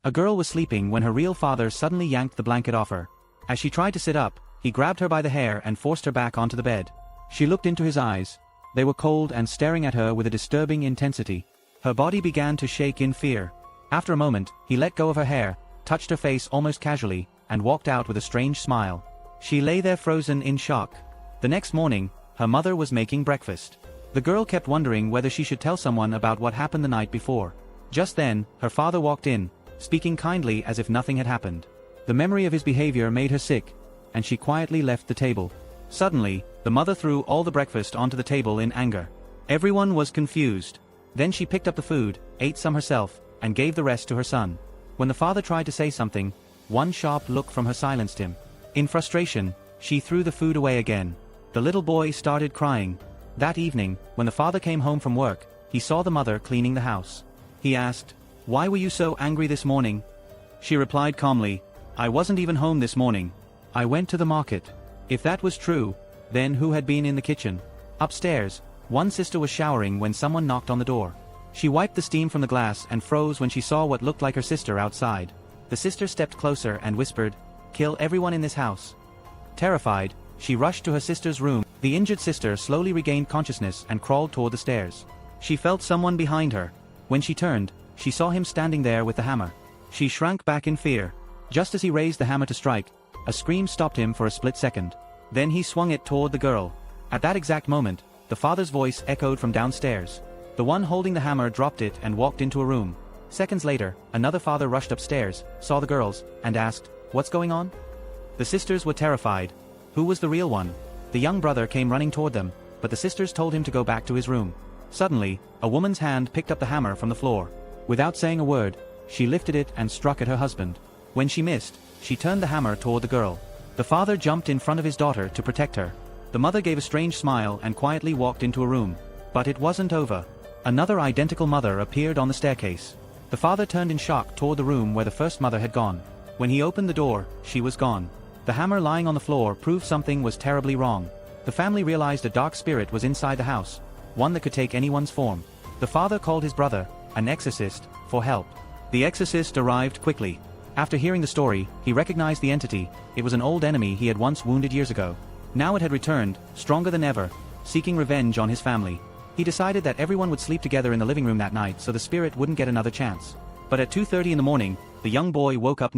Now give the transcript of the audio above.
A girl was sleeping when her real father suddenly yanked the blanket off her. As she tried to sit up, he grabbed her by the hair and forced her back onto the bed. She looked into his eyes. They were cold and staring at her with a disturbing intensity. Her body began to shake in fear. After a moment, he let go of her hair, touched her face almost casually, and walked out with a strange smile. She lay there frozen in shock. The next morning, her mother was making breakfast. The girl kept wondering whether she should tell someone about what happened the night before. Just then, her father walked in, speaking kindly as if nothing had happened. The memory of his behavior made her sick, and she quietly left the table. Suddenly, the mother threw all the breakfast onto the table in anger. Everyone was confused. Then she picked up the food, ate some herself, and gave the rest to her son. When the father tried to say something, one sharp look from her silenced him. In frustration, she threw the food away again. The little boy started crying. That evening, when the father came home from work, he saw the mother cleaning the house. He asked, "Why were you so angry this morning?" She replied calmly, "I wasn't even home this morning. I went to the market." If that was true, then who had been in the kitchen? Upstairs, one sister was showering when someone knocked on the door. She wiped the steam from the glass and froze when she saw what looked like her sister outside. The sister stepped closer and whispered, "Kill everyone in this house." Terrified, she rushed to her sister's room. The injured sister slowly regained consciousness and crawled toward the stairs. She felt someone behind her. When she turned, she saw him standing there with the hammer. She shrank back in fear. Just as he raised the hammer to strike, a scream stopped him for a split second. Then he swung it toward the girl. At that exact moment, the father's voice echoed from downstairs. The one holding the hammer dropped it and walked into a room. Seconds later, another father rushed upstairs, saw the girls, and asked, "What's going on?" The sisters were terrified. Who was the real one? The young brother came running toward them, but the sisters told him to go back to his room. Suddenly, a woman's hand picked up the hammer from the floor. Without saying a word, she lifted it and struck at her husband. When she missed, she turned the hammer toward the girl. The father jumped in front of his daughter to protect her. The mother gave a strange smile and quietly walked into a room. But it wasn't over. Another identical mother appeared on the staircase. The father turned in shock toward the room where the first mother had gone. When he opened the door, she was gone. The hammer lying on the floor proved something was terribly wrong. The family realized a dark spirit was inside the house, one that could take anyone's form. The father called his brother, an exorcist, for help. The exorcist arrived quickly. After hearing the story, he recognized the entity. It was an old enemy he had once wounded years ago. Now it had returned, stronger than ever, seeking revenge on his family. He decided that everyone would sleep together in the living room that night so the spirit wouldn't get another chance. But at 2:30 in the morning, the young boy woke up